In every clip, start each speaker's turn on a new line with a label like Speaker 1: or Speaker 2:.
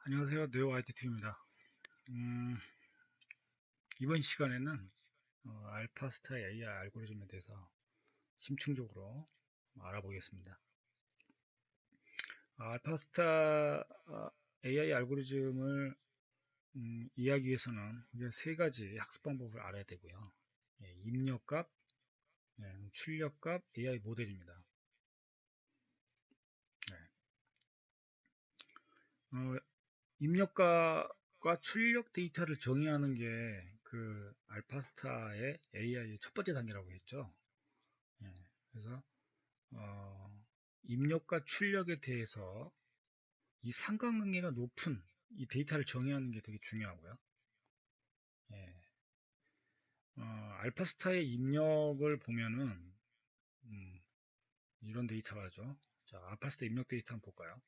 Speaker 1: 안녕하세요. 네오 ITT입니다. 음, 이번 시간에는 알파스타 AI 알고리즘에 대해서 심층적으로 알아보겠습니다. 알파스타 AI 알고리즘을 이해하기 위해서는 이제 세 가지 학습 방법을 알아야 되고요. 예, 입력값, 출력값, AI 모델입니다. 네. 어, 입력값과 출력 데이터를 정의하는 게 그 알파스타의 AI의 첫 번째 단계라고 했죠. 예, 그래서 입력과 출력에 대해서 이 상관관계가 높은 이 데이터를 정의하는 게 되게 중요하고요. 예. 알파스타의 입력을 보면은 음, 이런 데이터가죠. 자, 알파스타 입력 데이터 한번 볼까요?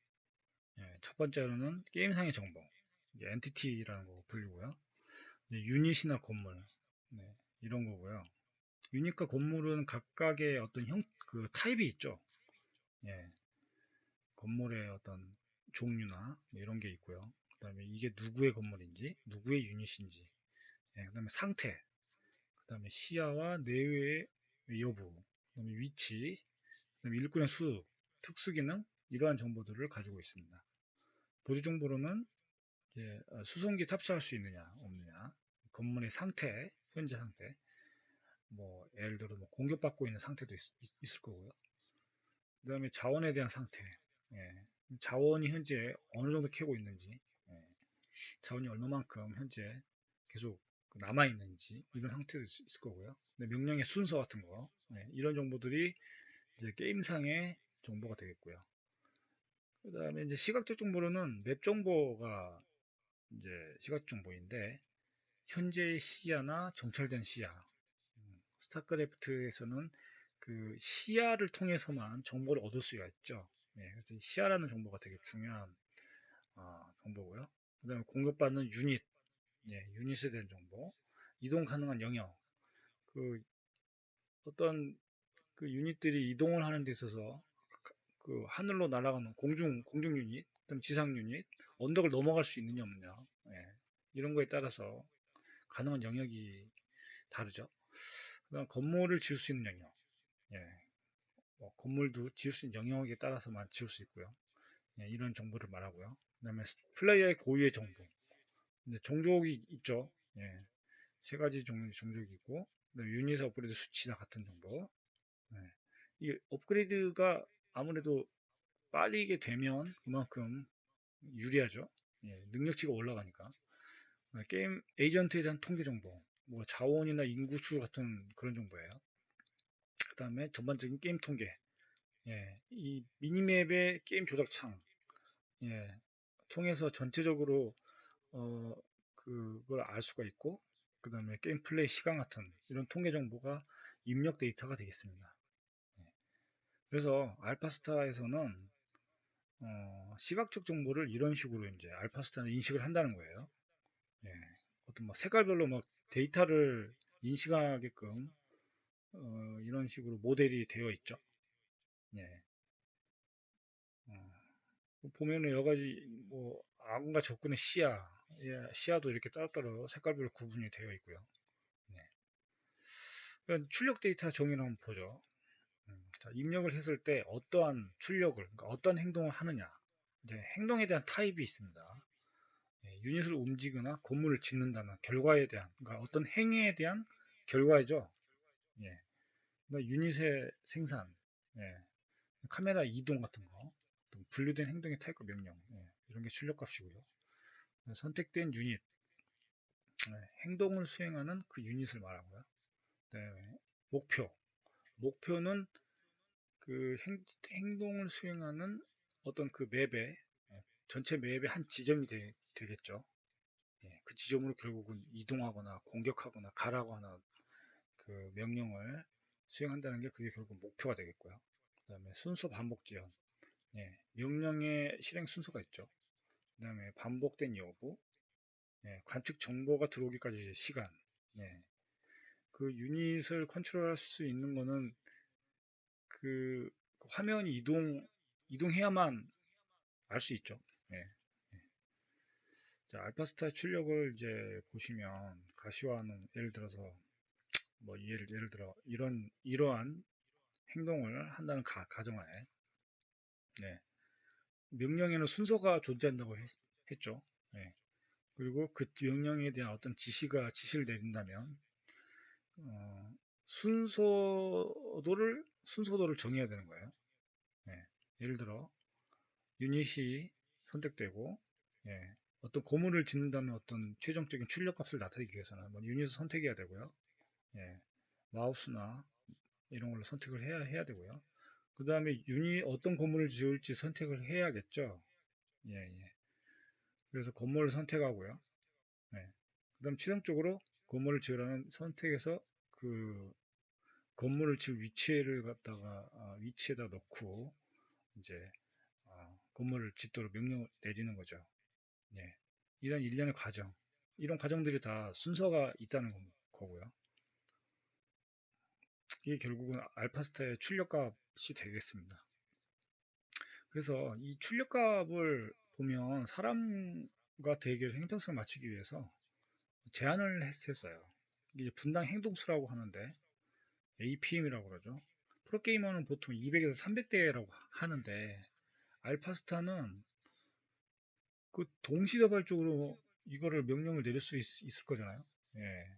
Speaker 1: 예, 첫 번째로는 게임상의 정보, 이제 엔티티라는 거 불리고요. 유닛이나 건물, 네, 이런 거고요. 유닛과 건물은 각각의 어떤 그 타입이 있죠. 예, 건물의 어떤 종류나 뭐 이런 게 있고요. 그 다음에 이게 누구의 건물인지, 누구의 유닛인지, 그 다음에 상태, 그 다음에 시야와 내외의 여부, 그 다음에 위치, 그 다음에 일꾼의 수, 특수기능, 이러한 정보들을 가지고 있습니다. 보조 정보로는 수송기 탑재할 수 있느냐, 없느냐, 건물의 상태, 현재 상태, 뭐 예를 들어 뭐 공격받고 있는 상태도 있을 거고요. 그 다음에 자원에 대한 상태, 예, 자원이 현재 어느 정도 캐고 있는지, 예, 자원이 얼마만큼 현재 계속 남아 있는지 이런 상태도 있을 거고요. 명령의 순서 같은 거, 이런 정보들이 이제 게임상의 정보가 되겠고요. 그 다음에 이제 시각적 정보로는 맵 정보가 이제 시각 정보인데 현재의 시야나 정찰된 시야, 스타크래프트에서는 그 시야를 통해서만 정보를 얻을 수가 있죠. 그래서 시야라는 정보가 되게 중요한 정보고요. 그 다음에 공격받는 유닛, 유닛에 대한 정보, 이동 가능한 영역, 그 어떤 그 유닛들이 이동을 하는 데 있어서 그 하늘로 날아가는 공중 유닛, 그다음 지상 유닛, 언덕을 넘어갈 수 있느냐 없느냐, 이런 거에 따라서 가능한 영역이 다르죠. 그다음 건물을 지을 수 있는 영역, 예, 뭐 건물도 지을 수 있는 영역에 따라서만 지을 수 있고요. 이런 정보를 말하고요. 그다음에 플레이어의 고유의 정보, 종족이 있죠. 세 가지 종류의 종족이 있고, 유닛 업그레이드 수치나 같은 정보. 네. 이 업그레이드가 아무래도 빠르게 되면 그만큼 유리하죠. 능력치가 올라가니까. 게임 에이전트에 대한 통계 정보, 뭐 자원이나 인구수 같은 그런 정보예요. 그 다음에 전반적인 게임 통계, 이 미니맵의 게임 조작창, 예, 통해서 전체적으로 어, 그걸 알 수가 있고, 그 다음에 게임 플레이 시간 같은 이런 통계 정보가 입력 데이터가 되겠습니다. 예. 그래서 알파스타에서는 시각적 정보를 이런 식으로 이제 알파스타는 인식을 한다는 거예요. 예. 어떤 뭐 색깔별로 막 데이터를 인식하게끔 이런 식으로 모델이 되어 있죠. 예. 보면은 여러 가지 뭐 아군과 적군의 시야, 시야도 이렇게 따로따로 색깔별로 구분이 되어 있고요. 네. 그러니까 출력 데이터 정의를 한번 보죠. 자, 입력을 했을 때 어떠한 출력을, 그러니까 어떤 행동을 하느냐. 이제 행동에 대한 타입이 있습니다. 유닛을 움직이거나 건물을 짓는다는 결과에 대한, 그러니까 어떤 행위에 대한 결과이죠. 예. 그러니까 유닛의 생산, 예. 카메라 이동 같은 거, 분류된 행동의 타입과 명령, 이런 게 출력값이고요. 선택된 유닛, 행동을 수행하는 그 유닛을 말하고요. 네, 목표, 목표는 그 행동을 수행하는 어떤 그 맵에 전체 맵의 한 지점이 되겠죠. 그 지점으로 결국은 이동하거나 공격하거나 가라고 하는 그 명령을 수행한다는 게 그게 결국 목표가 되겠고요. 그다음에 순서 반복 지연, 명령의 실행 순서가 있죠. 그다음에 반복된 여부, 관측 정보가 들어오기까지 시간, 그 유닛을 컨트롤할 수 있는 거는 그 화면이 이동해야만 알 수 있죠. 예. 자, 알파스타 출력을 이제 보시면 가시화는 예를 들어서 뭐 예를 들어 이러한 행동을 한다는 가정하에 네, 명령에는 순서가 존재한다고 했죠. 네. 그리고 그 명령에 대한 어떤 지시를 내린다면 어, 순서도를 정해야 되는 거예요. 네. 예를 들어 유닛이 선택되고 예, 어떤 고문을 짓는다면 어떤 최종적인 출력값을 나타내기 위해서는 뭐 유닛을 선택해야 되고요. 예, 마우스나 이런 걸로 선택을 해야 되고요. 그 다음에 어떤 건물을 지을지 선택을 해야겠죠. 예, 예. 그래서 건물을 선택하고요. 예. 그 다음 최종적으로 건물을 지으라는 선택해서 그 건물을 지을 위치에다 넣고 이제 건물을 짓도록 명령을 내리는 거죠. 예. 이런 일련의 과정, 이런 과정들이 다 순서가 있다는 거고요. 이게 결국은 알파스타의 출력값이 되겠습니다. 그래서 이 출력값을 보면 사람과 대결 형평성을 맞추기 위해서 제한을 했어요. 이게 분당 행동수라고 하는데 APM이라고 그러죠. 프로게이머는 보통 200에서 300대라고 하는데 알파스타는 그 동시다발적으로 이거를 명령을 내릴 수 있을 거잖아요. 예.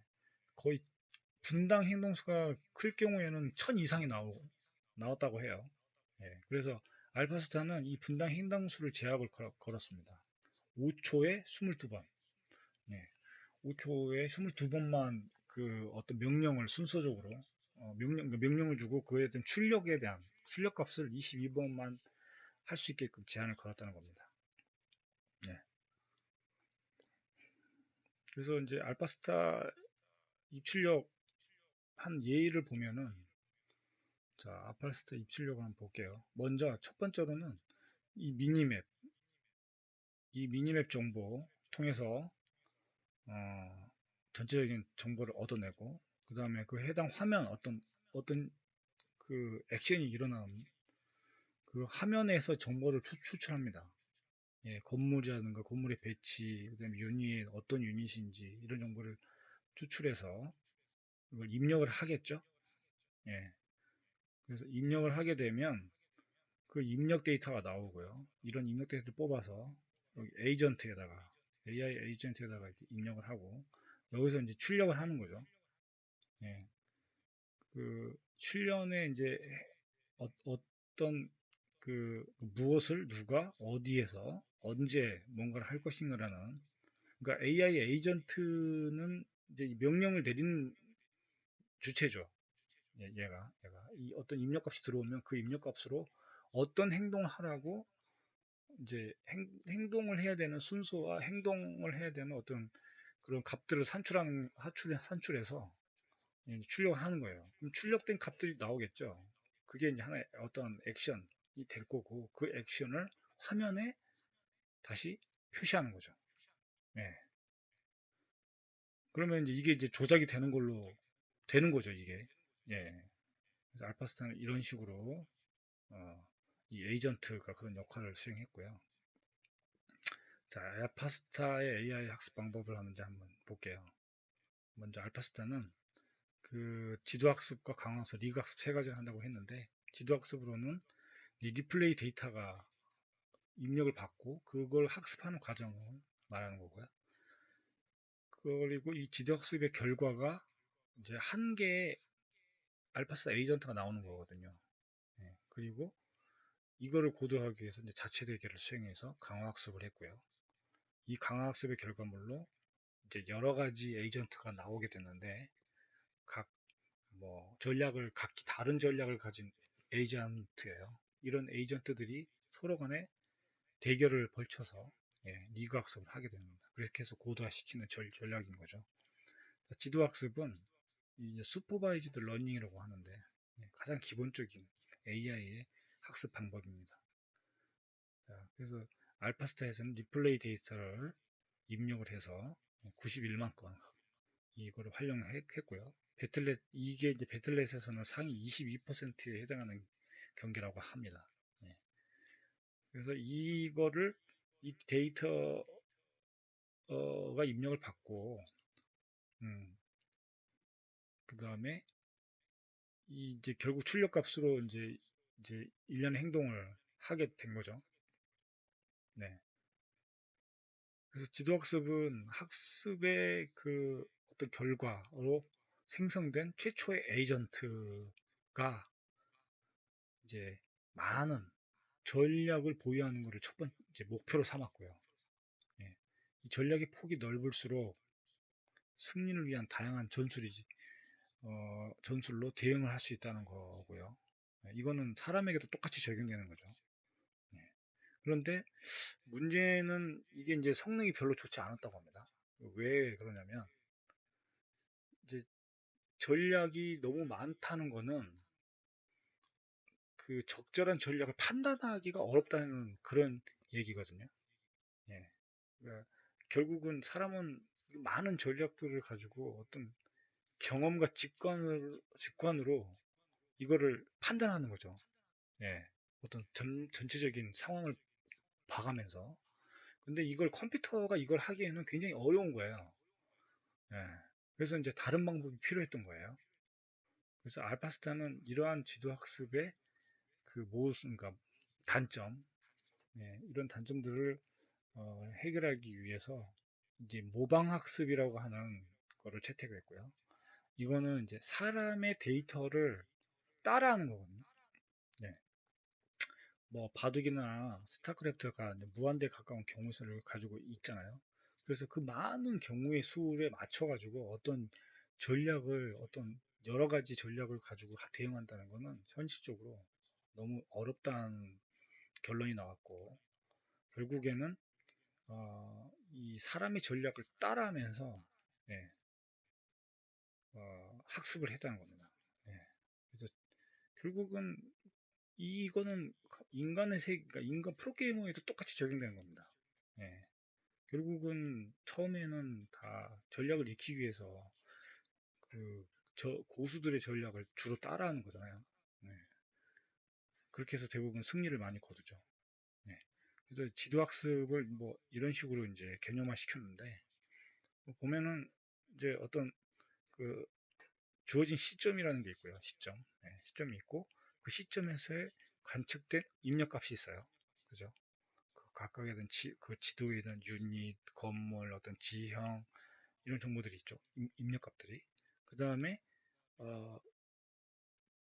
Speaker 1: 거의 분당 행동수가 클 경우에는 1000 이상이 나왔다고 해요. 예. 그래서 알파스타는 이 분당 행동수를 제약을 걸었습니다. 5초에 22번. 예. 5초에 22번만 그 어떤 명령을 순서적으로 명령을 주고 그에 대한 출력값을 22번만 할 수 있게끔 제한을 걸었다는 겁니다. 네. 그래서 이제 알파스타 입출력 한 예를 보면은 자, 알파스타 입출력을 한번 볼게요. 먼저 첫 번째로는 이 미니맵, 이 미니맵 정보 통해서 전체적인 정보를 얻어내고 그 다음에 그 해당 화면 어떤 그 액션이 일어나는 그 화면에서 정보를 추출합니다. 예, 건물이라든가 건물의 배치, 그다음에 어떤 유닛인지 이런 정보를 추출해서 이걸 입력을 하겠죠. 예, 그래서 입력을 하게 되면 그 입력 데이터가 나오고요. 이런 입력 데이터를 뽑아서 여기 AI 에이전트에다가 입력을 하고 여기서 이제 출력을 하는 거죠. 예, 그 출력에 이제 어떤 무엇을 누가 어디에서 언제 뭔가를 할 것인가라는 그러니까 AI 에이전트는 이제 명령을 내리는 주체죠. 얘가 이 어떤 입력값이 들어오면 그 입력값으로 어떤 행동을 하라고 이제 행동을 해야 되는 순서와 행동을 해야 되는 어떤 그런 값들을 산출해서 출력을 하는 거예요. 그럼 출력된 값들이 나오겠죠. 그게 이제 하나의 어떤 액션이 될 거고 그 액션을 화면에 다시 표시하는 거죠. 예. 그러면 이게 조작이 되는 거죠, 이게. 예. 그래서 알파스타는 이런 식으로 이 에이전트가 그런 역할을 수행했고요. 자, 알파스타의 AI 학습 방법을 한번 볼게요. 먼저 알파스타는 그 지도학습과 강화학습, 리그학습 세 가지를 한다고 했는데 지도학습으로는 이 리플레이 데이터가 입력을 받고 그걸 학습하는 과정을 말하는 거고요. 그리고 이 지도학습의 결과가 이제 한 개의 알파스타 에이전트가 나오는 거거든요. 예, 그리고 이거를 고도하기 위해서 이제 자체 대결을 수행해서 강화학습을 했고요. 이 강화학습의 결과물로 이제 여러 가지 에이전트가 나오게 됐는데 각 각기 다른 전략을 가진 에이전트예요. 이런 에이전트들이 서로 간에 대결을 벌쳐서 리그 학습을 하게 됩니다. 그렇게 해서 고도화시키는 전략인 거죠. 지도 학습은 이제 슈퍼바이즈드 러닝이라고 하는데 가장 기본적인 AI의 학습 방법입니다. 자, 그래서 알파스타에서는 리플레이 데이터를 입력을 해서 91만 건 이거를 활용했고요. 이게 이제 배틀넷에서는 상위 22%에 해당하는 경기라고 합니다. 예. 그래서 이 데이터 가 입력을 받고, 음, 그 다음에 이제 결국 출력값으로 이제 일련의 행동을 하게 된 거죠. 네. 그래서 지도학습은 학습의 그 어떤 결과로 생성된 최초의 에이전트가 이제 많은 전략을 보유하는 것을 첫 번째 목표로 삼았고요. 예. 이 전략의 폭이 넓을수록 승리를 위한 다양한 전술로 대응을 할 수 있다는 거고요. 예, 이거는 사람에게도 똑같이 적용되는 거죠. 예. 그런데 문제는 이게 이제 성능이 별로 좋지 않았다고 합니다. 왜 그러냐면 이제 전략이 너무 많다는 거는 그 적절한 전략을 판단하기가 어렵다는 그런 얘기거든요. 예. 그러니까 결국은 사람은 많은 전략들을 가지고 어떤 경험과 직관으로 이거를 판단하는 거죠. 예. 어떤 전체적인 상황을 봐가면서. 근데 이걸 컴퓨터가 이걸 하기에는 굉장히 어려운 거예요. 예. 그래서 이제 다른 방법이 필요했던 거예요. 그래서 알파스타는 이러한 지도 학습의 그러니까 단점, 예, 이런 단점들을 해결하기 위해서 이제 모방 학습이라고 하는 거를 채택을 했고요. 이거는 이제 사람의 데이터를 따라하는 거거든요. 네. 뭐 바둑이나 스타크래프트가 무한대에 가까운 경우 수를 가지고 있잖아요. 그래서 그 많은 경우의 수에 맞춰 가지고 어떤 여러 가지 전략을 가지고 대응한다는 거는 현실적으로 너무 어렵다는 결론이 나왔고, 결국에는 이 사람의 전략을 따라하면서, 예, 학습을 했다는 겁니다. 예. 그래서 결국은 이거는 그러니까 인간 프로게이머에도 똑같이 적용되는 겁니다. 예. 결국은 처음에는 다 전략을 익히기 위해서 그 고수들의 전략을 주로 따라하는 거잖아요. 예. 그렇게 해서 대부분 승리를 많이 거두죠. 예. 그래서 지도학습을 뭐 이런 식으로 이제 개념화 시켰는데, 보면은 이제 어떤 그 주어진 시점이라는 게 있고요. 시점이 있고, 그 시점에서의 관측된 입력값이 있어요. 그죠? 그 각각의 그 지도에 있는 유닛, 건물, 어떤 지형, 이런 정보들이 있죠. 입력값들이. 그 다음에, 어,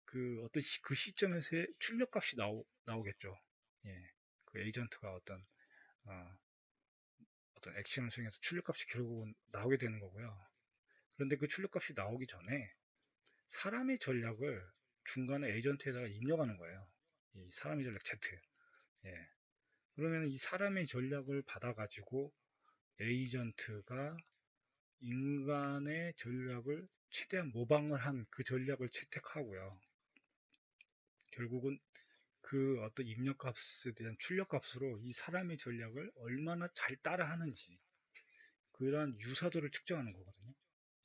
Speaker 1: 그 어떤 그 시점에서의 출력값이 나오겠죠. 예. 그 에이전트가 어, 어떤 액션을 수행해서 출력값이 결국은 나오게 되는 거고요. 그런데 그 출력값이 나오기 전에 사람의 전략을 중간에 에이전트에다가 입력하는 거예요. 이 사람의 전략 Z. 예. 그러면 이 사람의 전략을 받아가지고 에이전트가 인간의 전략을 최대한 모방을 한 그 전략을 채택하고요. 결국은 그 어떤 입력값에 대한 출력값으로 이 사람의 전략을 얼마나 잘 따라하는지 그러한 유사도를 측정하는 거거든요.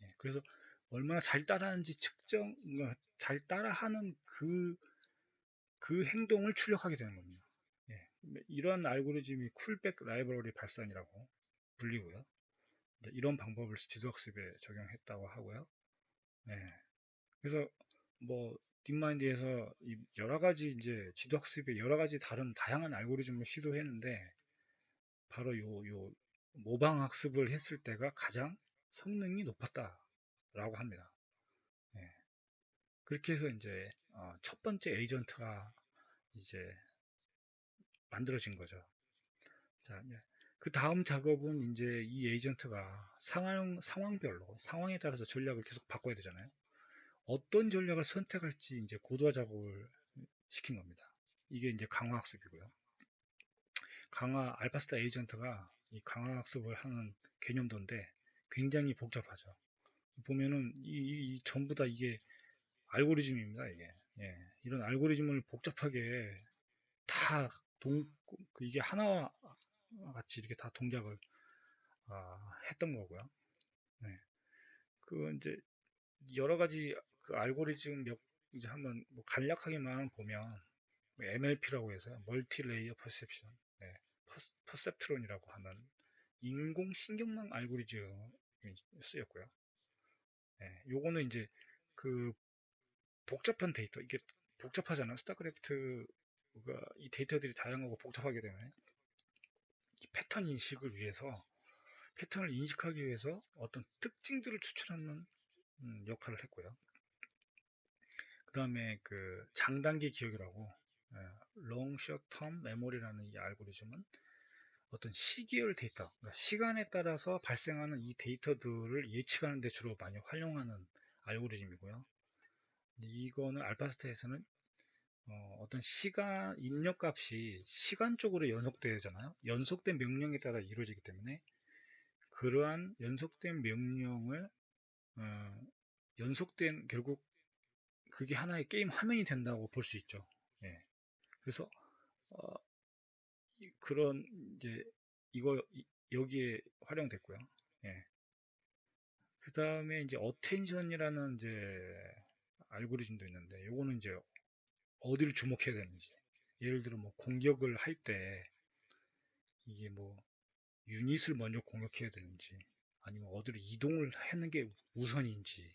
Speaker 1: 예, 그래서 얼마나 잘 따라하는지 그러니까 잘 따라하는 그 행동을 출력하게 되는 겁니다. 예, 이런 알고리즘이 쿨백 라이브러리 발산이라고 불리고요. 이런 방법을 지도학습에 적용했다고 하고요. 예, 그래서 뭐 딥마인드에서 여러 가지 이제 지도학습에 여러 가지 다른 다양한 알고리즘을 시도했는데 바로 요 모방 학습을 했을 때가 가장 성능이 높았다라고 합니다. 예, 그렇게 해서 이제 첫 번째 에이전트가 이제 만들어진 거죠. 자, 예. 그 다음 작업은 이제 이 에이전트가 상황별로 상황에 따라서 전략을 계속 바꿔야 되잖아요. 어떤 전략을 선택할지 이제 고도화 작업을 시킨 겁니다. 이게 이제 강화학습이고요. 알파스타 에이전트가 이 강화학습을 하는 개념도인데 굉장히 복잡하죠. 보면은 전부 다 이게 알고리즘입니다, 이게. 예, 이런 알고리즘을 복잡하게 다 이게 하나와 같이 이렇게 다 동작을 했던 거고요. 네. 그 이제 여러 가지 그 알고리즘 이제 한번 뭐 간략하게만 보면 MLP라고 해서 멀티 레이어 퍼셉션, 네. 퍼셉트론이라고 하는 인공신경망 알고리즘이 쓰였고요. 예, 요거는 이제 그 복잡한 데이터, 이게 복잡하잖아요. 스타크래프트가 이 데이터들이 다양하고 복잡하게 되면 이 패턴 인식을 위해서, 패턴을 인식하기 위해서 어떤 특징들을 추출하는 역할을 했고요. 그 다음에 그 장단기 기억이라고, long short term memory라는 이 알고리즘은 어떤 시계열 데이터, 그러니까 시간에 따라서 발생하는 이 데이터들을 예측하는 데 주로 많이 활용하는 알고리즘이고요. 이거는 알파스타에서는 어떤 시간 입력값이 시간적으로 연속되잖아요. 연속된 명령에 따라 이루어지기 때문에 그러한 연속된 명령을 어, 연속된 결국 그게 하나의 게임 화면이 된다고 볼 수 있죠. 예. 그래서 어, 그런 이제 이거 여기에 활용됐고요. 예. 그 다음에 이제 어텐션이라는 이제 알고리즘도 있는데 요거는 이제 어디를 주목해야 되는지, 예를 들어 뭐 공격을 할 때 이게 뭐 유닛을 먼저 공격해야 되는지 아니면 어디로 이동을 하는 게 우선인지,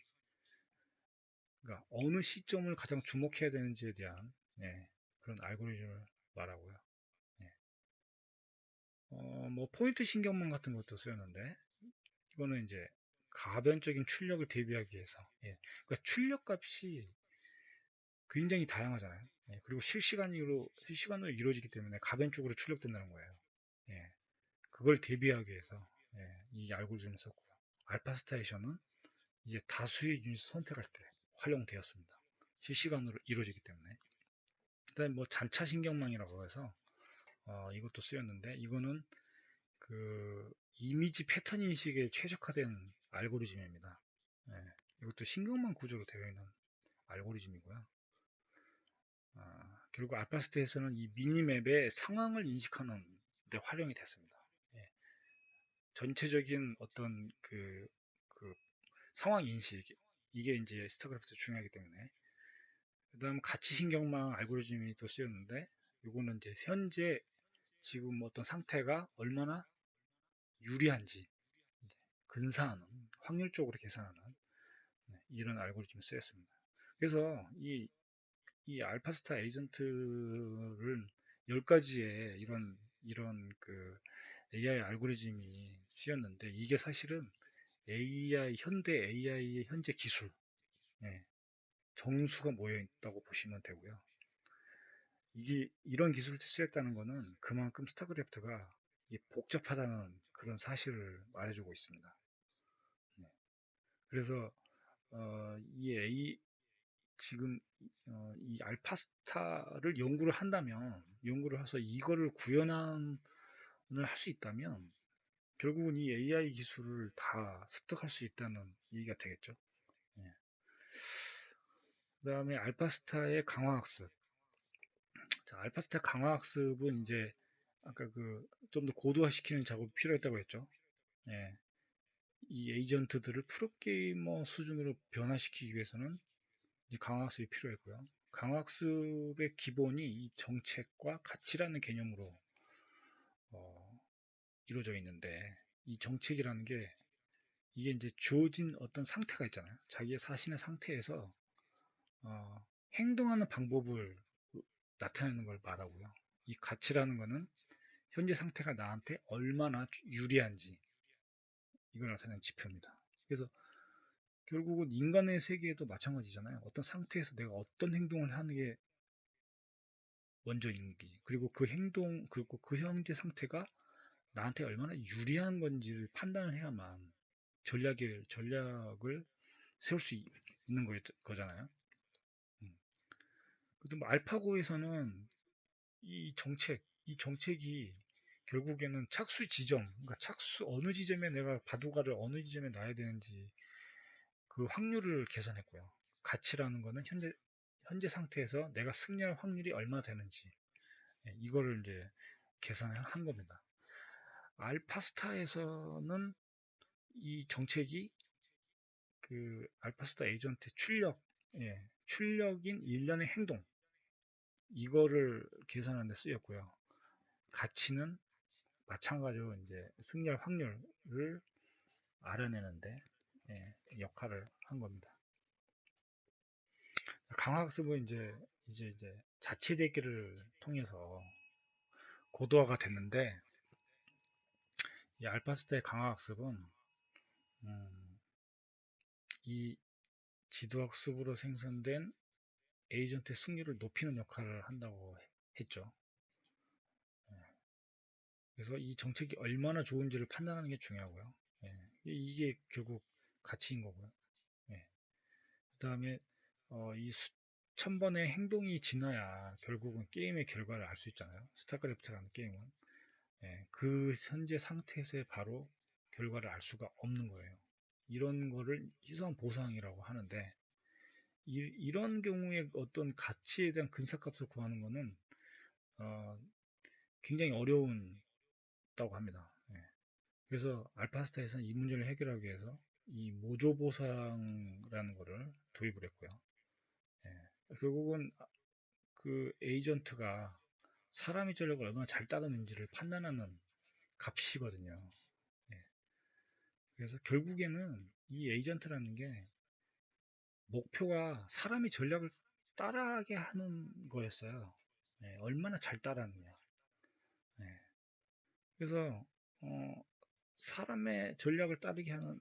Speaker 1: 그러니까 어느 시점을 가장 주목해야 되는지에 대한, 예, 그런 알고리즘을 말하고요. 예. 뭐 포인트 신경망 같은 것도 쓰였는데 이거는 이제 가변적인 출력을 대비하기 위해서, 예. 그러니까 출력 값이 굉장히 다양하잖아요. 예. 그리고 실시간으로 이루어지기 때문에 가변적으로 출력된다는 거예요. 예. 그걸 대비하기 위해서, 예, 이 알고리즘을 썼고요. 알파스타에이션은 이제 다수의 유닛 선택할 때 활용되었습니다. 실시간으로 이루어지기 때문에. 그다음에 뭐 잔차신경망이라고 해서 이것도 쓰였는데 이거는 그 이미지 패턴 인식에 최적화된 알고리즘입니다. 예, 이것도 신경망 구조로 되어 있는 알고리즘이고요. 결국 알파스테에서는 이 미니맵의 상황을 인식하는 데 활용이 됐습니다. 예, 전체적인 어떤 그 상황 인식, 이게 이제 스타크래프트 중요하기 때문에. 그다음 가치신경망 알고리즘이 또 쓰였는데 이거는 이제 현재 지금 어떤 상태가 얼마나 유리한지 근사하는, 확률적으로 계산하는, 네, 이런 알고리즘이 쓰였습니다. 그래서 이 알파스타 에이전트를 10가지의 이런 그 AI 알고리즘이 쓰였는데 이게 사실은 현대 AI의 현재 기술, 예, 정수가 모여 있다고 보시면 되고요. 이게 이런 기술을 쓰였다는 것은 그만큼 스타크래프트가 복잡하다는 그런 사실을 말해주고 있습니다. 네. 그래서 이 지금 이 알파스타를 연구를 해서 이거를 구현을 할 수 있다면 결국은 이 AI 기술을 다 습득할 수 있다는 얘기가 되겠죠. 예. 그다음에 알파스타의 강화학습. 자, 알파스타 강화학습은 이제 아까 그 좀 더 고도화시키는 작업이 필요했다고 했죠. 예. 이 에이전트들을 프로게이머 수준으로 변화시키기 위해서는 이 강화학습이 필요했고요. 강화학습의 기본이 이 정책과 가치라는 개념으로 어, 이루어져 있는데 이 정책이라는 게 이게 이제 주어진 어떤 상태가 있잖아요. 자기의 자신의 상태에서 행동하는 방법을 나타내는 걸 말하고요. 이 가치라는 거는 현재 상태가 나한테 얼마나 유리한지 이걸 나타내는 지표입니다. 그래서 결국은 인간의 세계에도 마찬가지잖아요. 어떤 상태에서 내가 어떤 행동을 하는 게 먼저인지, 그리고 그리고 그 현재 상태가 나한테 얼마나 유리한 건지를 판단을 해야만 전략을 세울 수 있는 거잖아요. 음. 그래도 뭐 알파고에서는 이 정책이 결국에는 착수 지점, 그러니까 어느 지점에 내가 바둑알을 어느 지점에 놔야 되는지 그 확률을 계산했고요. 가치라는 거는 현재 상태에서 내가 승리할 확률이 얼마 되는지, 예, 이거를 이제 계산을 한 겁니다. 알파스타에서는 이 정책이 그 알파스타 에이전트의 출력인 일련의 행동, 이거를 계산하는 데 쓰였고요. 가치는 마찬가지로 이제 승리할 확률을 알아내는데 예, 역할을 한 겁니다. 강화학습은 이제 자체 대기를 통해서 고도화가 됐는데 이 알파스타의 강화학습은 음, 이 지도학습으로 생성된 에이전트의 승률을 높이는 역할을 한다고 했죠. 예, 그래서 이 정책이 얼마나 좋은지를 판단하는 게 중요하고요. 예, 이게 결국 가치인 거고요. 예, 그 다음에 이 수천 번의 행동이 지나야 결국은 게임의 결과를 알 수 있잖아요. 스타크래프트라는 게임은. 예, 그 현재 상태에서의 바로 결과를 알 수가 없는 거예요. 이런 거를 희소한 보상이라고 하는데 런 경우에 어떤 가치에 대한 근사값을 구하는 거는 어, 굉장히 어려운다고 합니다. 예. 그래서 알파스타에서는 이 문제를 해결하기 위해서 이 모조 보상이라는 거를 도입을 했고요. 예. 결국은 그 에이전트가 사람의 전력을 얼마나 잘 따르는지를 판단하는 값이거든요. 예. 그래서 결국에는 이 에이전트라는 게 목표가 사람의 전략을 따라하게 하는 거였어요. 예, 얼마나 잘 따라하느냐. 예, 그래서 사람의 전략을 따르게 하는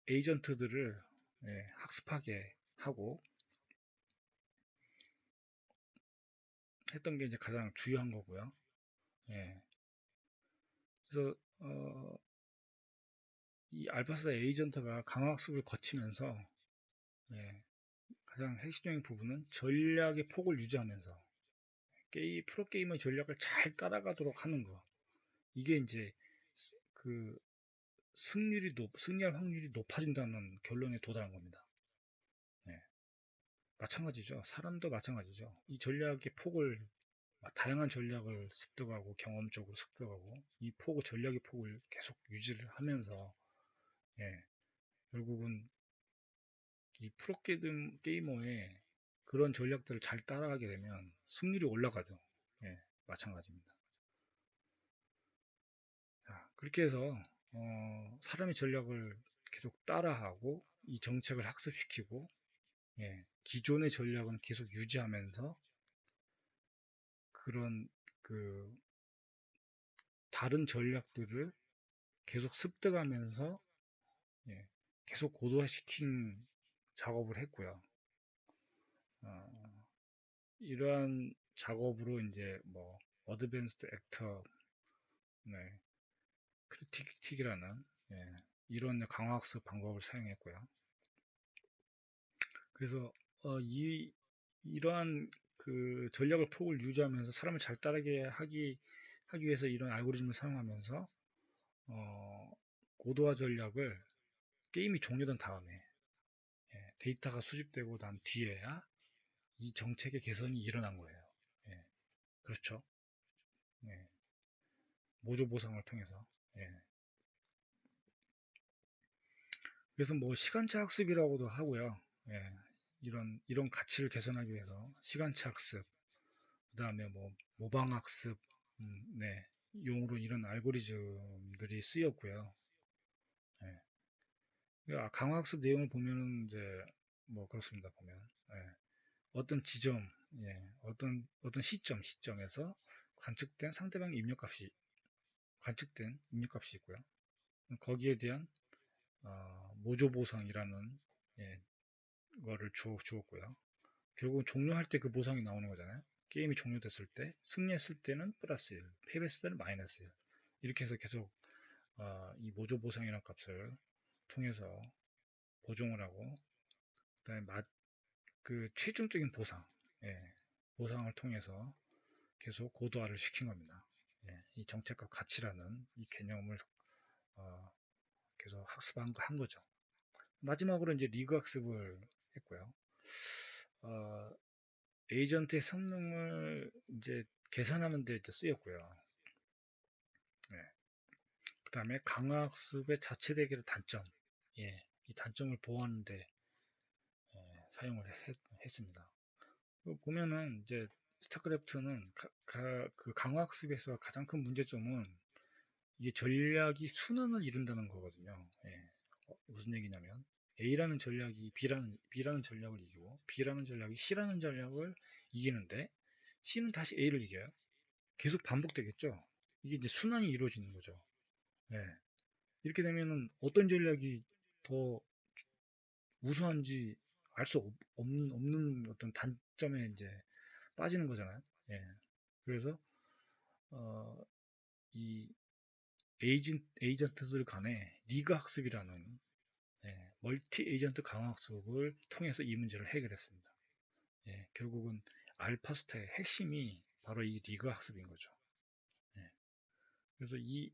Speaker 1: 에이전트들을 예, 학습하게 하고 했던 게 이제 가장 중요한 거고요. 예, 그래서 이 알파스타 에이전트가 강학습을 거치면서 예, 가장 핵심적인 부분은 전략의 폭을 유지하면서 프로게이머의 전략을 잘 따라가도록 하는 거. 이게 이제 그 승리할 확률이 높아진다는 결론에 도달한 겁니다. 네. 마찬가지죠. 사람도 마찬가지죠. 이 전략의 폭을 다양한 전략을 습득하고 경험적으로 습득하고 이 전략의 폭을 계속 유지를 하면서 예, 결국은 이 게이머의 그런 전략들을 잘 따라가게 되면 승률이 올라가죠. 예, 마찬가지입니다. 자, 그렇게 해서 사람의 전략을 계속 따라하고 이 정책을 학습시키고 예, 기존의 전략은 계속 유지하면서 그런 그 다른 전략들을 계속 습득하면서 예, 계속 고도화시킨 작업을 했고요. 어, 이러한 작업으로 이제 뭐 어드밴스드 액터 네, 크리틱이라는 예, 이런 강화학습 방법을 사용했고요. 그래서 이러한 그 전략을 폭을 유지하면서 사람을 잘 따르게 하기 위해서 이런 알고리즘을 사용하면서 어, 고도화 전략을 게임이 종료된 다음에 예, 데이터가 수집되고 난 뒤에야 이 정책의 개선이 일어난 거예요. 예, 그렇죠. 예, 모조 보상을 통해서. 예. 그래서 뭐 시간차 학습이라고도 하고요. 예, 이런 가치를 개선하기 위해서 시간차 학습, 그다음에 뭐 모방 학습, 네, 용으로 이런 알고리즘들이 쓰였고요. 예. 강화 학습 내용을 보면은 이제 뭐 그렇습니다. 보면 예. 어떤 지점, 예, 어떤 시점에서 상대방의 관측된 입력값이 있고요. 거기에 대한 모조 보상이라는 예, 거를 주었고요. 결국은 종료할 때 그 보상이 나오는 거잖아요. 게임이 종료됐을 때, 승리했을 때는 플러스 1, 패배했을 때는 마이너스 1. 이렇게 해서 계속 이 모조 보상이라는 값을 통해서 보정을 하고, 그다음에 그 최종적인 보상, 예, 보상을 통해서 계속 고도화를 시킨 겁니다. 예, 이 정책과 가치라는 이 개념을 어, 계속 한 거죠. 마지막으로 이제 리그 학습을 했고요. 어, 에이전트의 성능을 이제 계산하는 데 이제 쓰였고요. 예, 그 다음에 강화학습의 자체 대결의 단점, 예, 이 단점을 보호하는 데 사용을 했습니다. 보면은 이제 스타크래프트는 그 강화학습에서 가장 큰 문제점은 이게 전략이 순환을 이룬다는 거거든요. 예. 무슨 얘기냐면 A라는 전략이 B라는 전략을 이기고 B라는 전략이 C라는 전략을 이기는데 C는 다시 A를 이겨요. 계속 반복되겠죠. 이게 이제 순환이 이루어지는 거죠. 예. 이렇게 되면은 어떤 전략이 더 우수한지 알 수 없는 어떤 단점에 이제 빠지는 거잖아요. 예. 그래서 어, 이 에이전트들 간의 리그 학습이라는 멀티 에이전트 강화 학습을 통해서 이 문제를 해결했습니다. 예, 결국은 알파스타의 핵심이 바로 이 리그 학습인 거죠. 예, 그래서 이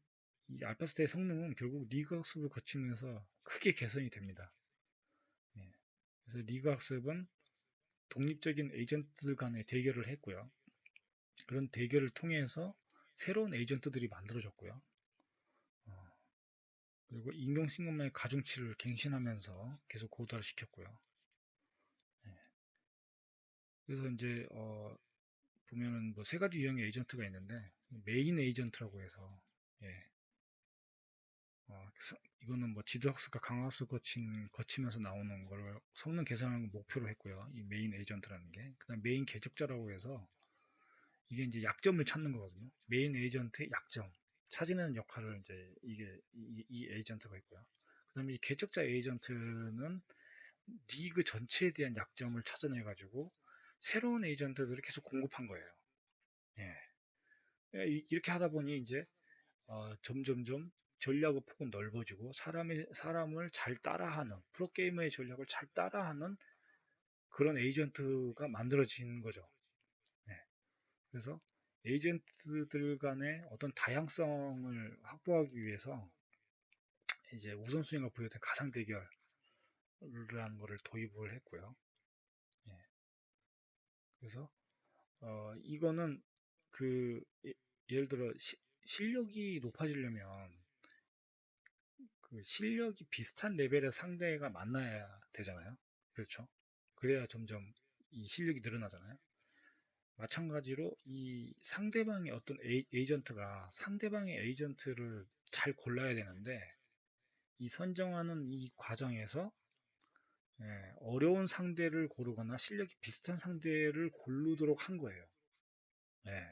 Speaker 1: 알파스타의 성능은 결국 리그 학습을 거치면서 크게 개선이 됩니다. 예, 그래서 리그 학습은 독립적인 에이전트들 간의 대결을 했고요. 그런 대결을 통해서 새로운 에이전트들이 만들어졌고요. 어, 그리고 인공신경망의 가중치를 갱신하면서 계속 고도화를 시켰고요. 예, 그래서 이제 보면은 뭐 세 가지 유형의 에이전트가 있는데 메인 에이전트라고 해서 예, 이거는 뭐 지도학습과 강화학습 거치면서 나오는 걸 성능 개선하는 걸 목표로 했고요. 이 메인 에이전트라는 게. 그다음 메인 궤적자라고 해서 이게 이제 약점을 찾는 거거든요. 메인 에이전트의 약점. 찾아내는 역할을 이제 이 에이전트가 있고요. 그다음에 이 궤적자 에이전트는 리그 전체에 대한 약점을 찾아내 가지고 새로운 에이전트들을 계속 공급한 거예요. 예. 이렇게 하다 보니 이제 점점점 전략의 폭은 넓어지고 사람을 잘 따라하는 프로게이머의 전략을 잘 따라하는 그런 에이전트가 만들어진 거죠. 네. 그래서 에이전트들 간의 어떤 다양성을 확보하기 위해서 이제 우선순위가 부여된 가상 대결이라는 거를 도입을 했고요. 예. 그래서 이거는 그 예를 들어 실력이 높아지려면 그 실력이 비슷한 레벨의 상대가 만나야 되잖아요. 그렇죠? 그래야 점점 이 실력이 늘어나잖아요. 마찬가지로 이 상대방의 어떤 에이전트가 상대방의 에이전트를 잘 골라야 되는데 이 선정하는 이 과정에서 어려운 상대를 고르거나 실력이 비슷한 상대를 고르도록 한 거예요. 예,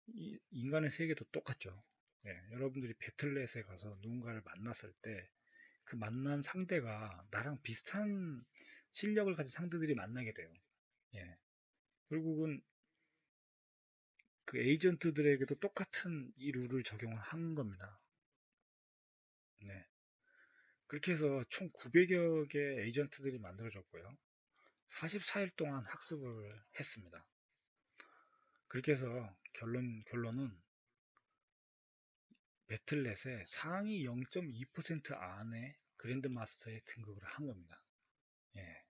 Speaker 1: 이 인간의 세계도 똑같죠. 여러분들이 배틀넷에 가서 누군가를 만났을 때 그 만난 상대가 나랑 비슷한 실력을 가진 상대들이 만나게 돼요. 예. 결국은 그 에이전트들에게도 똑같은 이 룰을 적용을 한 겁니다. 네. 그렇게 해서 총 900여 개의 에이전트들이 만들어졌고요. 44일 동안 학습을 했습니다. 그렇게 해서 결론은 배틀넷의 상위 0.2% 안에 그랜드마스터에 등극을 한 겁니다. 예.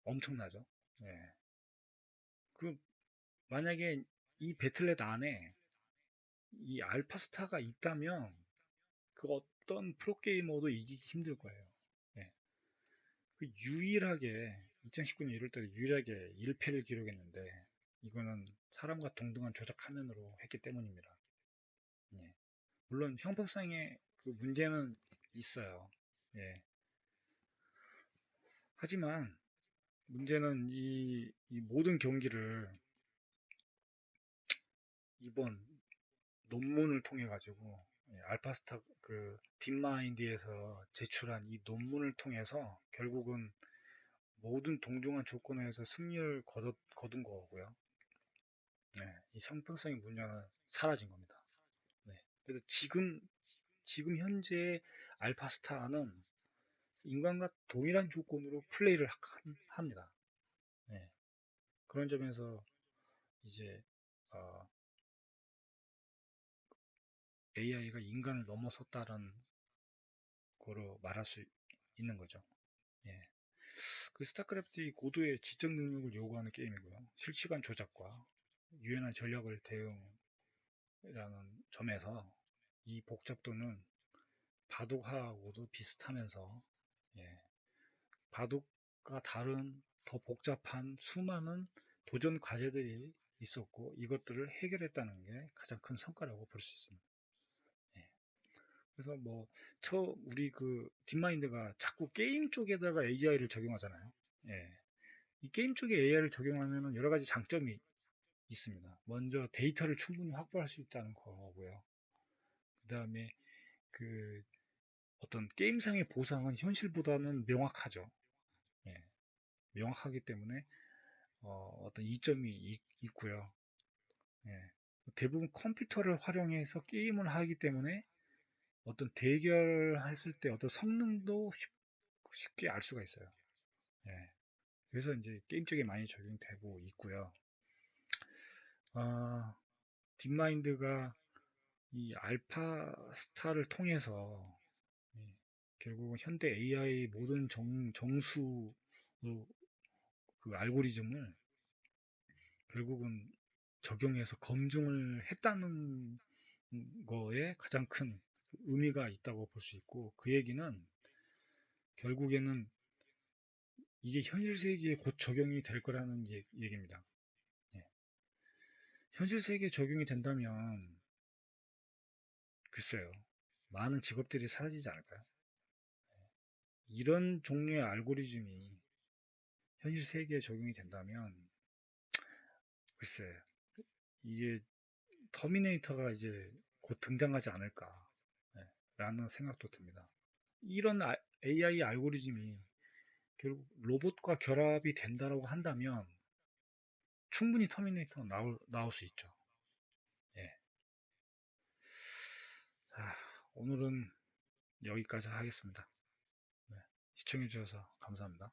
Speaker 1: 엄청나죠? 예. 그 만약에 이 배틀넷 안에 이 알파스타가 있다면 그 어떤 프로게이머도 이기기 힘들 거예요. 예. 그 유일하게 2019년 1월달에 유일하게 1패를 기록했는데 이거는 사람과 동등한 조작 화면으로 했기 때문입니다. 예. 물론 형법상의 그 문제는 있어요. 예. 하지만 문제는 이 모든 경기를 이번 논문을 통해 가지고 알파스타 그 딥마인드에서 제출한 이 논문을 통해서 결국은 모든 동중한 조건에서 승리를 거둔 거고요. 네, 이 형평성의 문제는 사라진 겁니다. 네, 그래서 지금 현재 알파스타는 인간과 동일한 조건으로 플레이를 합니다. 네, 그런 점에서 이제 AI가 인간을 넘어섰다는 거로 말할 수 있는 거죠. 예. 그 스타크래프트 고도의 지적 능력을 요구하는 게임이고요. 실시간 조작과 유연한 전략을 대응이라는 점에서 이 복잡도는 바둑하고도 비슷하면서 예, 바둑과 다른 더 복잡한 수많은 도전 과제들이 있었고 이것들을 해결했다는 게 가장 큰 성과라고 볼 수 있습니다. 예. 그래서 뭐 우리 그 딥마인드가 자꾸 게임 쪽에다가 AI를 적용하잖아요. 예. 이 게임 쪽에 AI를 적용하면 여러 가지 장점이 있습니다. 먼저 데이터를 충분히 확보할 수 있다는 거고요. 그 다음에 그 어떤 게임상의 보상은 현실보다는 명확하죠. 예. 명확하기 때문에 떤 이점이 있고요. 예. 대부분 컴퓨터를 활용해서 게임을 하기 때문에 어떤 대결했을 때 어떤 성능도 쉽게 알 수가 있어요. 예. 그래서 이제 게임 쪽에 많이 적용되고 있고요. 아, 딥마인드가 이 알파 스타를 통해서 예, 결국은 현대 AI 모든 정수 그 알고리즘을 결국은 적용해서 검증을 했다는 거에 가장 큰 의미가 있다고 볼 수 있고, 그 얘기는 결국에는 이게 현실 세계에 곧 적용이 될 거라는 얘기입니다. 예. 현실 세계에 적용이 된다면 글쎄요, 많은 직업들이 사라지지 않을까요? 이런 종류의 알고리즘이 현실 세계에 적용이 된다면 글쎄 이게 터미네이터가 이제 곧 등장하지 않을까 예, 라는 생각도 듭니다. 이런 AI 알고리즘이 결국 로봇과 결합이 된다고 한다면 충분히 터미네이터가 나올 수 있죠. 예. 자, 오늘은 여기까지 하겠습니다. 네, 시청해주셔서 감사합니다.